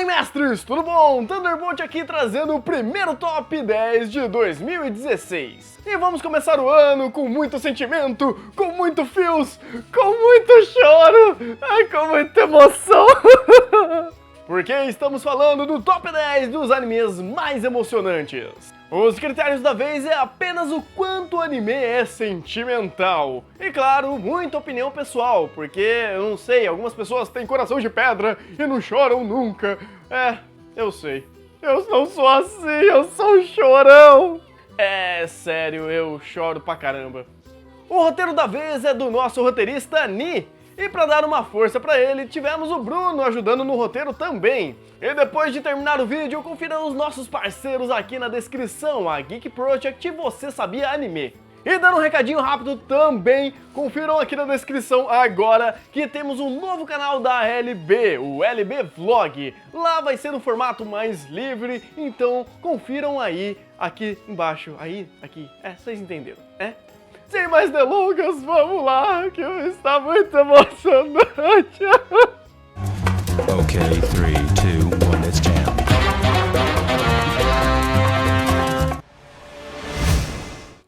aí, mestres, tudo bom? Thunderbolt aqui trazendo o primeiro Top 10 de 2016. E vamos começar o ano com muito sentimento, com muito feels, com muito choro, com muita emoção. Porque estamos falando do Top 10 dos animes mais emocionantes. Os critérios da vez é apenas o quanto o anime é sentimental. E claro, muita opinião pessoal, porque, eu não sei, algumas pessoas têm coração de pedra e não choram nunca. Eu sei. Eu não sou assim, eu sou um chorão. É sério, eu choro pra caramba. O roteiro da vez é do nosso roteirista Ni. E para dar uma força para ele, tivemos o Bruno ajudando no roteiro também. E depois de terminar o vídeo, confira os nossos parceiros aqui na descrição, a Geek Project e Você Sabia Anime. E dando um recadinho rápido também, confiram aqui na descrição agora que temos um novo canal da LB, o LB Vlog. Lá vai ser um formato mais livre, então confiram aí, aqui embaixo, aqui, vocês entenderam, Sem mais delongas, vamos lá, que está muito emocionante. Ok, 3, 2, 1, let's jam.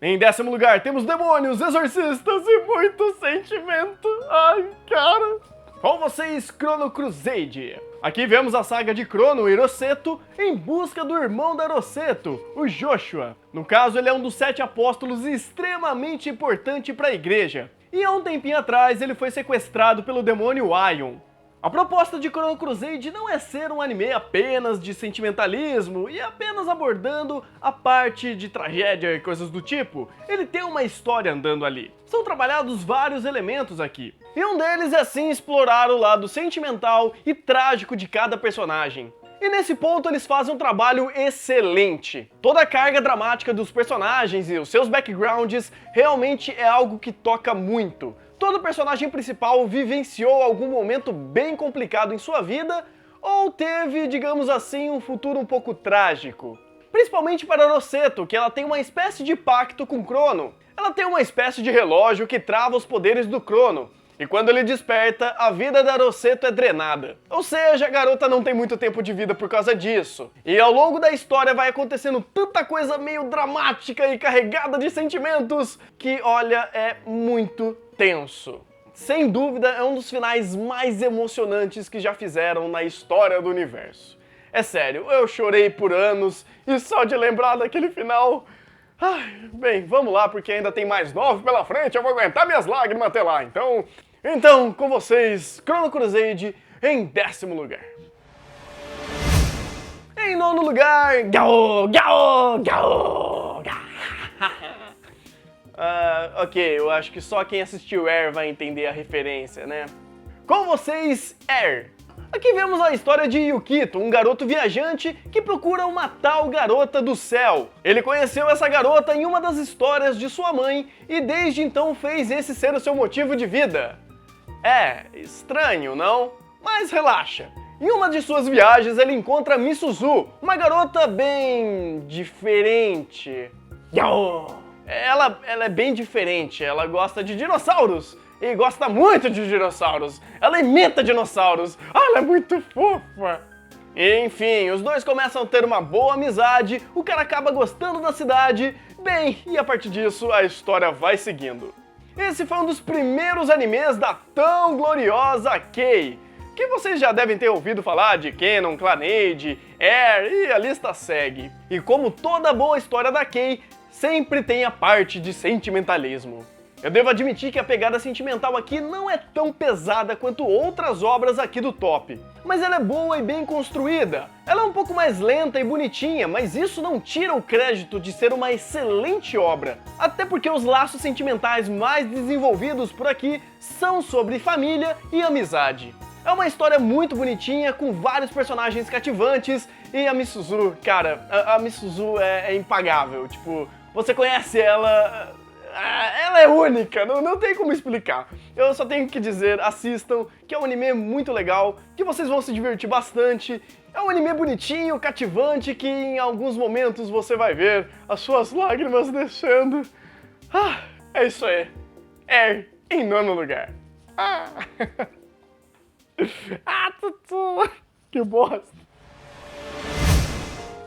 Em 10º lugar, temos demônios, exorcistas e muito sentimento. Ai, cara. Com vocês, Chrono Crusade. Aqui vemos a saga de Chrono e Roseto em busca do irmão da Roseto, o Joshua. No caso, ele é um dos 7 apóstolos extremamente importante para a igreja. E há um tempinho atrás, ele foi sequestrado pelo demônio Aion. A proposta de Chrono Crusade não é ser um anime apenas de sentimentalismo e apenas abordando a parte de tragédia e coisas do tipo. Ele tem uma história andando ali. São trabalhados vários elementos aqui. E um deles é sim explorar o lado sentimental e trágico de cada personagem. E nesse ponto eles fazem um trabalho excelente. Toda a carga dramática dos personagens e os seus backgrounds realmente é algo que toca muito. Todo personagem principal vivenciou algum momento bem complicado em sua vida ou teve, digamos assim, um futuro um pouco trágico. Principalmente para Roseto, que ela tem uma espécie de pacto com Crono. Ela tem uma espécie de relógio que trava os poderes do Crono. E quando ele desperta, a vida da Roseto é drenada. Ou seja, a garota não tem muito tempo de vida por causa disso. E ao longo da história vai acontecendo tanta coisa meio dramática e carregada de sentimentos que, olha, é muito tenso. Sem dúvida, é um dos finais mais emocionantes que já fizeram na história do universo. É sério, eu chorei por anos e só de lembrar daquele final... bem, vamos lá, porque ainda tem mais 9 pela frente, eu vou aguentar minhas lágrimas até lá, Então, com vocês, Chrono Crusade em 10º lugar. Em 9º lugar, Gao, Gao, Gao, Gao. Ok, eu acho que só quem assistiu Air vai entender a referência, né? Com vocês, Air. Aqui vemos a história de Yukito, um garoto viajante que procura uma tal garota do céu. Ele conheceu essa garota em uma das histórias de sua mãe e desde então fez esse ser o seu motivo de vida. É estranho, não? Mas relaxa. Em uma de suas viagens ele encontra Misuzu, uma garota bem... diferente. Ela é bem diferente, ela gosta de dinossauros. E gosta muito de dinossauros. Ela imita dinossauros. Ela é muito fofa. Enfim, os dois começam a ter uma boa amizade, o cara acaba gostando da cidade, bem, e a partir disso a história vai seguindo. Esse foi um dos primeiros animes da tão gloriosa Kei, que vocês já devem ter ouvido falar de Kenon, Clannad, Air e a lista segue. E como toda boa história da Kei, sempre tem a parte de sentimentalismo. Eu devo admitir que a pegada sentimental aqui não é tão pesada quanto outras obras aqui do top, mas ela é boa e bem construída. Ela é um pouco mais lenta e bonitinha, mas isso não tira o crédito de ser uma excelente obra. Até porque os laços sentimentais mais desenvolvidos por aqui são sobre família e amizade. É uma história muito bonitinha, com vários personagens cativantes, e a Misuzu, cara, a Misuzu é impagável. Tipo, você conhece ela... ela é única, não tem como explicar. Eu só tenho que dizer, assistam, que é um anime muito legal, que vocês vão se divertir bastante. É um anime bonitinho, cativante, que em alguns momentos você vai ver as suas lágrimas descendo. É isso aí. Em 9º lugar. Tutu, que bosta.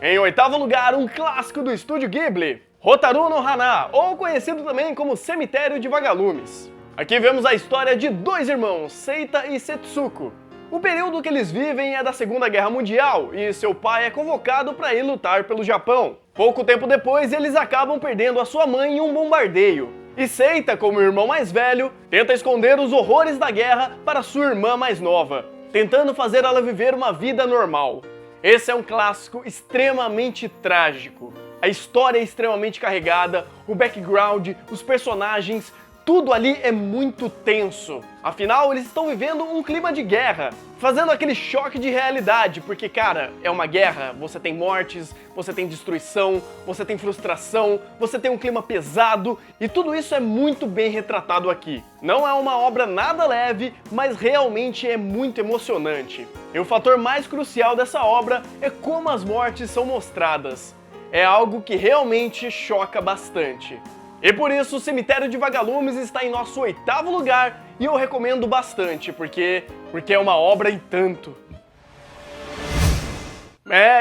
Em oitavo lugar, um clássico do estúdio Ghibli, Hotaru no Hana, ou conhecido também como Cemitério de Vagalumes. Aqui vemos a história de dois irmãos, Seita e Setsuko. O período que eles vivem é da Segunda Guerra Mundial e seu pai é convocado para ir lutar pelo Japão. Pouco tempo depois, eles acabam perdendo a sua mãe em um bombardeio. E Seita, como irmão mais velho, tenta esconder os horrores da guerra para sua irmã mais nova, tentando fazer ela viver uma vida normal. Esse é um clássico extremamente trágico. A história é extremamente carregada, o background, os personagens, tudo ali é muito tenso. Afinal, eles estão vivendo um clima de guerra, fazendo aquele choque de realidade, porque, cara, é uma guerra, você tem mortes, você tem destruição, você tem frustração, você tem um clima pesado, e tudo isso é muito bem retratado aqui. Não é uma obra nada leve, mas realmente é muito emocionante. E o fator mais crucial dessa obra é como as mortes são mostradas. É algo que realmente choca bastante. E por isso, o Cemitério de Vagalumes está em nosso oitavo lugar e eu recomendo bastante, porque é uma obra e tanto.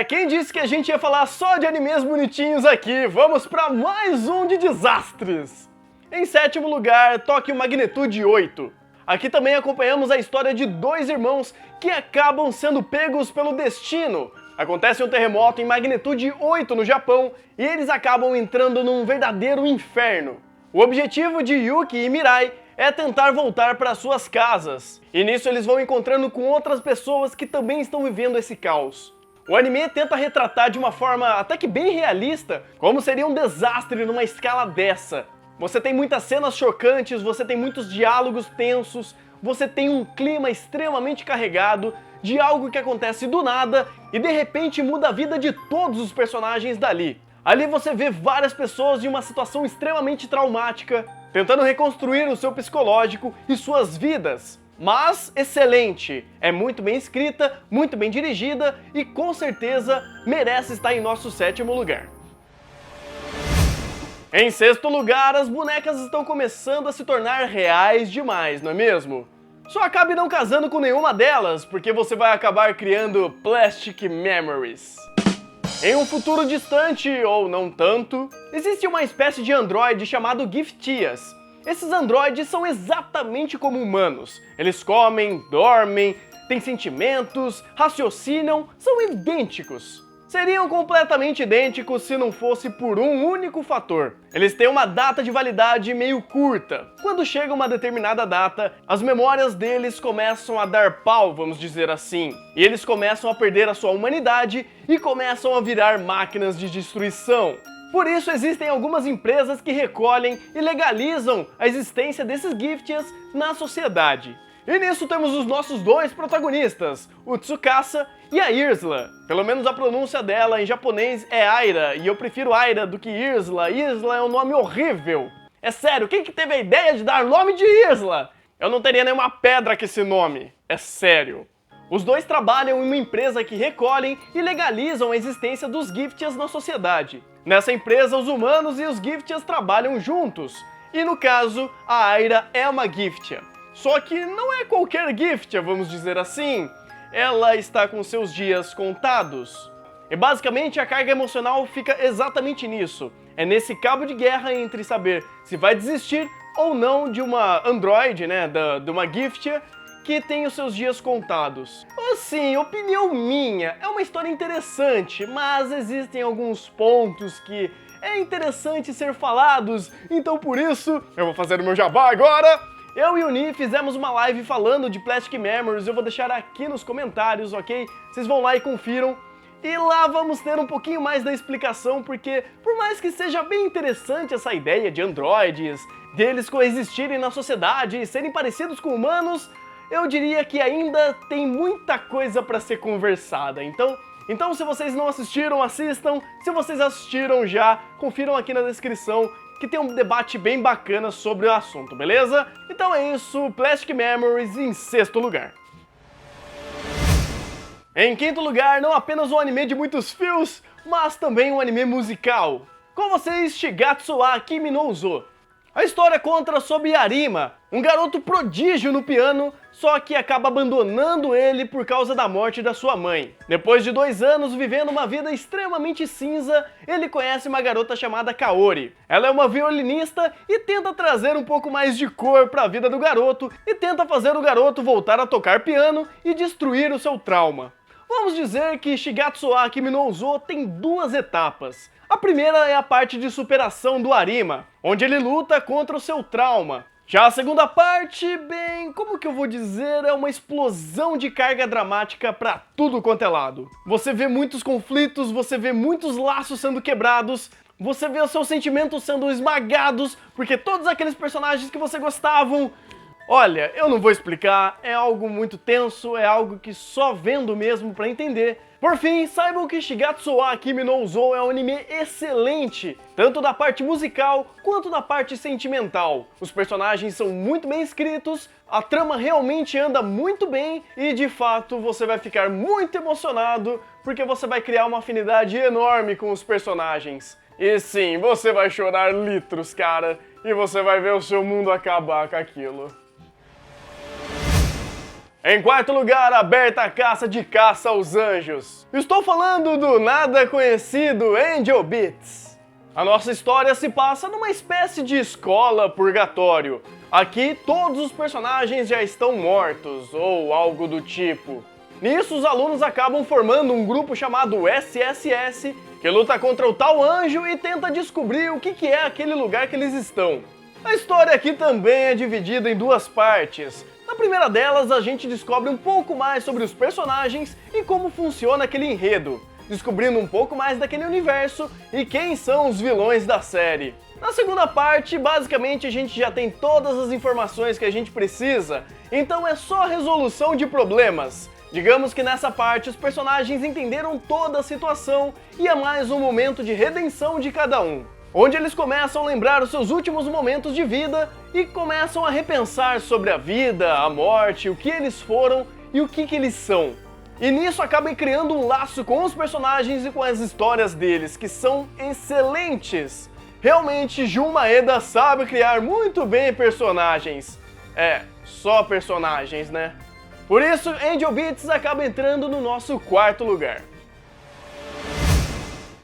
Quem disse que a gente ia falar só de animes bonitinhos aqui? Vamos para mais um de desastres! Em sétimo lugar, Tokyo Magnitude 8. Aqui também acompanhamos a história de dois irmãos que acabam sendo pegos pelo destino. Acontece um terremoto em magnitude 8 no Japão e eles acabam entrando num verdadeiro inferno. O objetivo de Yuki e Mirai é tentar voltar para suas casas. E nisso eles vão encontrando com outras pessoas que também estão vivendo esse caos. O anime tenta retratar de uma forma até que bem realista como seria um desastre numa escala dessa. Você tem muitas cenas chocantes, você tem muitos diálogos tensos, você tem um clima extremamente carregado de algo que acontece do nada e de repente muda a vida de todos os personagens dali. Ali você vê várias pessoas em uma situação extremamente traumática, tentando reconstruir o seu psicológico e suas vidas. Mas excelente, é muito bem escrita, muito bem dirigida e com certeza merece estar em nosso sétimo lugar. Em sexto lugar, as bonecas estão começando a se tornar reais demais, não é mesmo? Só acabe não casando com nenhuma delas, porque você vai acabar criando Plastic Memories. Em um futuro distante, ou não tanto, existe uma espécie de androide chamado Giftias. Esses androides são exatamente como humanos. Eles comem, dormem, têm sentimentos, raciocinam, são idênticos. Seriam completamente idênticos se não fosse por um único fator. Eles têm uma data de validade meio curta. Quando chega uma determinada data, as memórias deles começam a dar pau, vamos dizer assim. E eles começam a perder a sua humanidade e começam a virar máquinas de destruição. Por isso existem algumas empresas que recolhem e legalizam a existência desses Giftias na sociedade. E nisso temos os nossos dois protagonistas, o Tsukasa e a Irsla. Pelo menos a pronúncia dela em japonês é Aira, e eu prefiro Aira do que Irsla. Irsla é um nome horrível. É sério, quem que teve a ideia de dar nome de Irsla? Eu não teria nenhuma pedra com esse nome. É sério. Os dois trabalham em uma empresa que recolhem e legalizam a existência dos Giftias na sociedade. Nessa empresa, os humanos e os Giftias trabalham juntos. E no caso, a Aira é uma Giftia. Só que não é qualquer Giftia, vamos dizer assim. Ela está com seus dias contados. E basicamente a carga emocional fica exatamente nisso. É nesse cabo de guerra entre saber se vai desistir ou não de uma androide, né, de uma Giftia, que tem os seus dias contados. Assim, opinião minha, é uma história interessante, mas existem alguns pontos que é interessante ser falados, então por isso eu vou fazer o meu jabá agora. Eu e o Ni fizemos uma live falando de Plastic Memories, eu vou deixar aqui nos comentários, ok? Vocês vão lá e confiram. E lá vamos ter um pouquinho mais da explicação, porque por mais que seja bem interessante essa ideia de androides, deles coexistirem na sociedade e serem parecidos com humanos, eu diria que ainda tem muita coisa para ser conversada. Então se vocês não assistiram, assistam. Se vocês assistiram já, confiram aqui na descrição, que tem um debate bem bacana sobre o assunto, beleza? Então é isso, Plastic Memories em sexto lugar. Em quinto lugar, não apenas um anime de muitos fios, mas também um anime musical. Com vocês, Shigatsu wa Kimi no Uso. A história conta sobre Arima, Um garoto prodígio no piano, só que acaba abandonando ele por causa da morte da sua mãe. Depois de 2 anos vivendo uma vida extremamente cinza, ele conhece uma garota chamada Kaori. Ela é uma violinista e tenta trazer um pouco mais de cor para a vida do garoto e tenta fazer o garoto voltar a tocar piano e destruir o seu trauma. Vamos dizer que Shigatsu wa Kimi no Uso tem 2 etapas. A primeira é a parte de superação do Arima, onde ele luta contra o seu trauma. Já a segunda parte, bem, como que eu vou dizer, é uma explosão de carga dramática pra tudo quanto é lado. Você vê muitos conflitos, você vê muitos laços sendo quebrados, você vê os seus sentimentos sendo esmagados, porque todos aqueles personagens que você gostavam... Olha, eu não vou explicar, é algo muito tenso, é algo que só vendo mesmo pra entender. Por fim, saibam que Shigatsu wa Kimi no Uso é um anime excelente, tanto da parte musical quanto da parte sentimental. Os personagens são muito bem escritos, a trama realmente anda muito bem e de fato você vai ficar muito emocionado porque você vai criar uma afinidade enorme com os personagens. E sim, você vai chorar litros, cara, e você vai ver o seu mundo acabar com aquilo. Em quarto lugar, aberta a caça aos anjos. Estou falando do nada conhecido Angel Beats. A nossa história se passa numa espécie de escola purgatório. Aqui, todos os personagens já estão mortos, ou algo do tipo. Nisso, os alunos acabam formando um grupo chamado SSS, que luta contra o tal anjo e tenta descobrir o que é aquele lugar que eles estão. A história aqui também é dividida em 2 partes. Na primeira delas, a gente descobre um pouco mais sobre os personagens e como funciona aquele enredo, descobrindo um pouco mais daquele universo e quem são os vilões da série. Na segunda parte, basicamente a gente já tem todas as informações que a gente precisa, então é só resolução de problemas. Digamos que nessa parte os personagens entenderam toda a situação e é mais um momento de redenção de cada um, onde eles começam a lembrar os seus últimos momentos de vida e começam a repensar sobre a vida, a morte, o que eles foram e o que eles são. E nisso acabam criando um laço com os personagens e com as histórias deles, que são excelentes. Realmente, Jun Maeda sabe criar muito bem personagens. É, só personagens, né? Por isso, Angel Beats acaba entrando no nosso quarto lugar.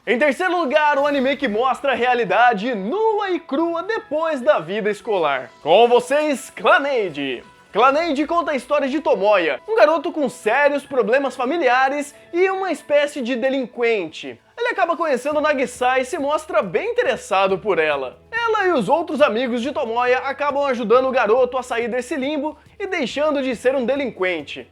Em terceiro lugar, o anime que mostra a realidade nua e crua depois da vida escolar. Com vocês, Clannad. Clannad conta a história de Tomoya, um garoto com sérios problemas familiares e uma espécie de delinquente. Ele acaba conhecendo Nagisa e se mostra bem interessado por ela. Ela e os outros amigos de Tomoya acabam ajudando o garoto a sair desse limbo e deixando de ser um delinquente.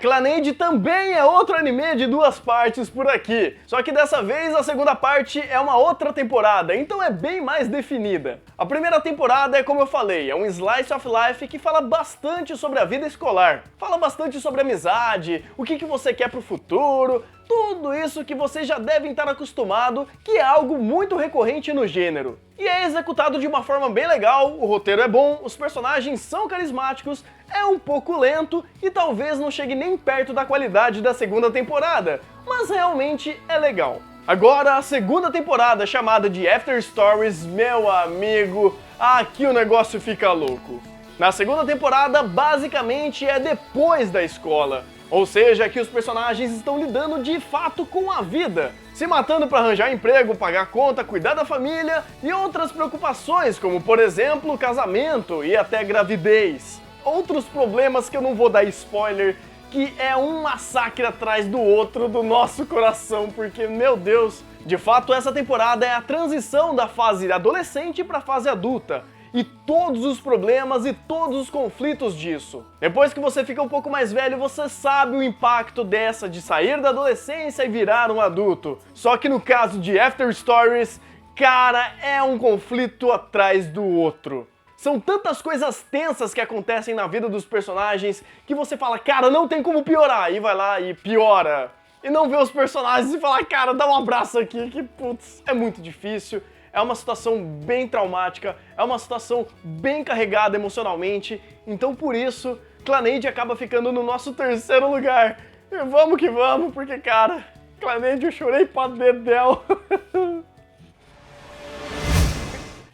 Clannad também é outro anime de 2 partes por aqui, só que dessa vez a segunda parte é uma outra temporada, então é bem mais definida. A primeira temporada é como eu falei, é um slice of life que fala bastante sobre a vida escolar, fala bastante sobre amizade, o que você quer pro futuro, tudo isso que vocês já devem estar acostumado, que é algo muito recorrente no gênero. E é executado de uma forma bem legal, o roteiro é bom, os personagens são carismáticos, é um pouco lento e talvez não chegue nem perto da qualidade da segunda temporada, mas realmente é legal. Agora, a segunda temporada, chamada de After Stories, meu amigo, aqui o negócio fica louco. Na segunda temporada, basicamente é depois da escola. Ou seja, que os personagens estão lidando de fato com a vida, se matando para arranjar emprego, pagar conta, cuidar da família e outras preocupações, como por exemplo, casamento e até gravidez. Outros problemas que eu não vou dar spoiler, que é um massacre atrás do outro do nosso coração, porque, meu Deus, de fato essa temporada é a transição da fase adolescente para a fase adulta. E todos os problemas e todos os conflitos disso. Depois que você fica um pouco mais velho, você sabe o impacto dessa de sair da adolescência e virar um adulto. Só que no caso de After Stories, cara, é um conflito atrás do outro. São tantas coisas tensas que acontecem na vida dos personagens que você fala, cara, não tem como piorar, e vai lá e piora. E não vê os personagens e fala, cara, dá um abraço aqui, que putz, é muito difícil. É uma situação bem traumática, é uma situação bem carregada emocionalmente, então por isso, Clannad acaba ficando no nosso terceiro lugar. E vamos que vamos, porque cara, Clannad eu chorei pra dedéu.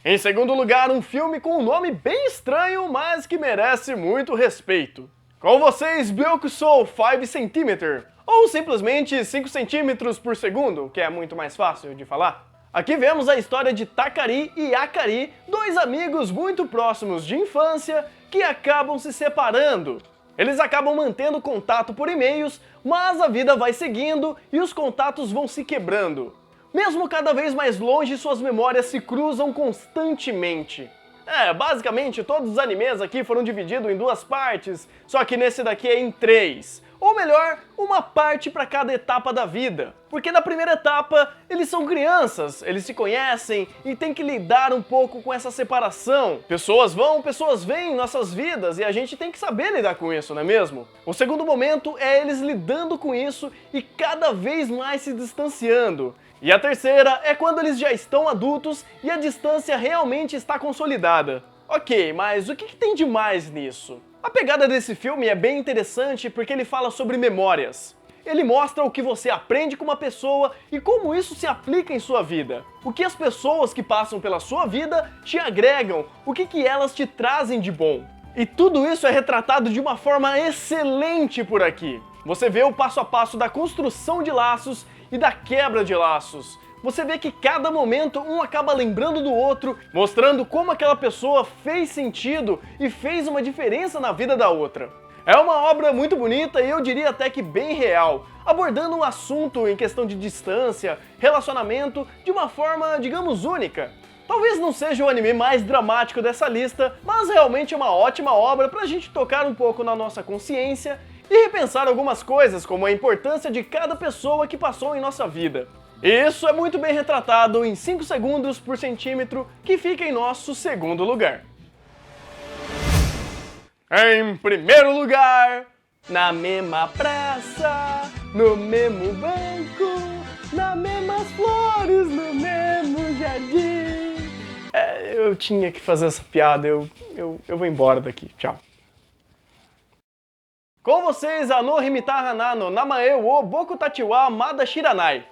Em segundo lugar, um filme com um nome bem estranho, mas que merece muito respeito. Com vocês, Byakusou 5 cm, ou simplesmente 5 centímetros por segundo, que é muito mais fácil de falar. Aqui vemos a história de Takari e Akari, dois amigos muito próximos de infância que acabam se separando. Eles acabam mantendo contato por e-mails, mas a vida vai seguindo e os contatos vão se quebrando. Mesmo cada vez mais longe, suas memórias se cruzam constantemente. Basicamente todos os animes aqui foram divididos em duas partes, só que nesse daqui é em 3. Ou melhor, uma parte para cada etapa da vida. Porque na primeira etapa, eles são crianças, eles se conhecem e tem que lidar um pouco com essa separação. Pessoas vão, pessoas vêm em nossas vidas e a gente tem que saber lidar com isso, não é mesmo? O segundo momento é eles lidando com isso e cada vez mais se distanciando. E a terceira é quando eles já estão adultos e a distância realmente está consolidada. Ok, mas o que tem de mais nisso? A pegada desse filme é bem interessante porque ele fala sobre memórias. Ele mostra o que você aprende com uma pessoa e como isso se aplica em sua vida. O que as pessoas que passam pela sua vida te agregam, o que elas te trazem de bom. E tudo isso é retratado de uma forma excelente por aqui. Você vê o passo a passo da construção de laços e da quebra de laços. Você vê que cada momento um acaba lembrando do outro, mostrando como aquela pessoa fez sentido e fez uma diferença na vida da outra. É uma obra muito bonita e eu diria até que bem real, abordando um assunto em questão de distância, relacionamento, de uma forma, digamos, única. Talvez não seja o anime mais dramático dessa lista, mas realmente é uma ótima obra pra gente tocar um pouco na nossa consciência e repensar algumas coisas, como a importância de cada pessoa que passou em nossa vida. E isso é muito bem retratado em 5 segundos por centímetro, que fica em nosso segundo lugar. Em primeiro lugar, na mesma praça, no mesmo banco, nas mesmas flores, no mesmo jardim. Eu tinha que fazer essa piada, eu vou embora daqui, tchau. Com vocês, Anohimita Hana no Namae wo Boku Tachi wa Mada Shiranai.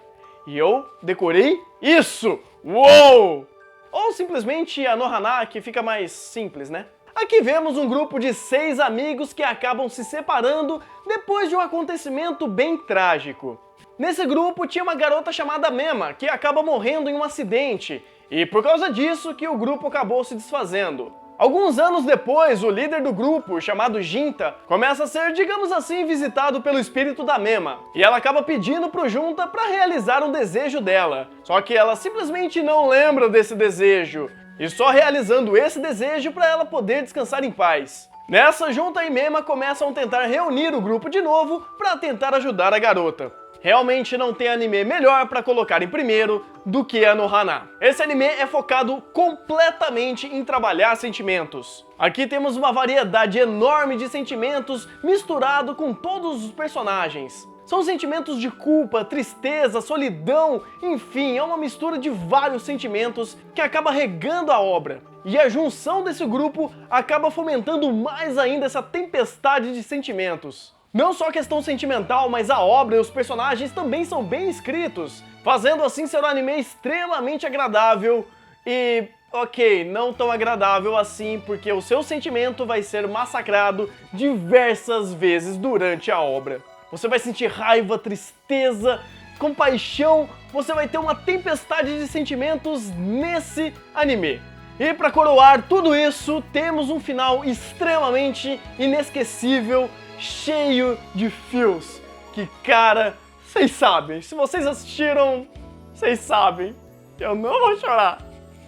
E eu decorei isso! Uou! Ou simplesmente Anohana, que fica mais simples, né? Aqui vemos um grupo de 6 amigos que acabam se separando depois de um acontecimento bem trágico. Nesse grupo tinha uma garota chamada Mema, que acaba morrendo em um acidente, e por causa disso que o grupo acabou se desfazendo. Alguns anos depois, o líder do grupo, chamado Jinta, começa a ser, digamos assim, visitado pelo espírito da Mema. E ela acaba pedindo pro Junta para realizar um desejo dela. Só que ela simplesmente não lembra desse desejo. E só realizando esse desejo para ela poder descansar em paz. Nessa, Junta e Mema começam a tentar reunir o grupo de novo para tentar ajudar a garota. Realmente não tem anime melhor para colocar em primeiro do que Anohana. Esse anime é focado completamente em trabalhar sentimentos. Aqui temos uma variedade enorme de sentimentos misturado com todos os personagens. São sentimentos de culpa, tristeza, solidão, enfim, é uma mistura de vários sentimentos que acaba regando a obra. E a junção desse grupo acaba fomentando mais ainda essa tempestade de sentimentos. Não só a questão sentimental, mas a obra e os personagens também são bem escritos, fazendo assim ser um anime extremamente agradável e, ok, não tão agradável assim, porque o seu sentimento vai ser massacrado diversas vezes durante a obra. Você vai sentir raiva, tristeza, compaixão, você vai ter uma tempestade de sentimentos nesse anime. E para coroar tudo isso, temos um final extremamente inesquecível, cheio de fios. Que cara, vocês sabem, se vocês assistiram, vocês sabem, eu não vou chorar.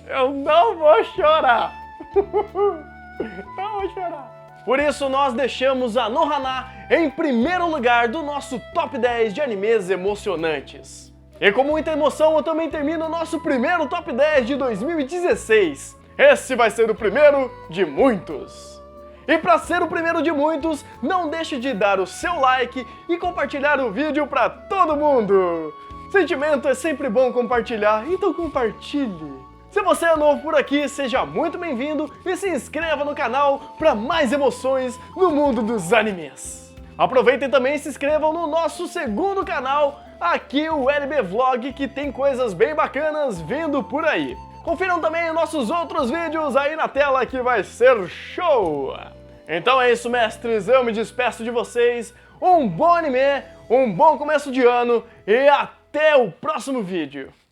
Eu não vou chorar. Não vou chorar. Por isso nós deixamos Anohana em primeiro lugar do nosso top 10 de animes emocionantes. E com muita emoção eu também termino o nosso primeiro top 10 de 2016. Esse vai ser o primeiro de muitos. E para ser o primeiro de muitos, não deixe de dar o seu like e compartilhar o vídeo para todo mundo. Sentimento é sempre bom compartilhar, então compartilhe. Se você é novo por aqui, seja muito bem-vindo e se inscreva no canal para mais emoções no mundo dos animes. Aproveitem também e se inscrevam no nosso segundo canal, aqui o LB Vlog, que tem coisas bem bacanas vindo por aí. Confiram também os nossos outros vídeos aí na tela que vai ser show! Então é isso, mestres, eu me despeço de vocês, um bom anime, um bom começo de ano e até o próximo vídeo!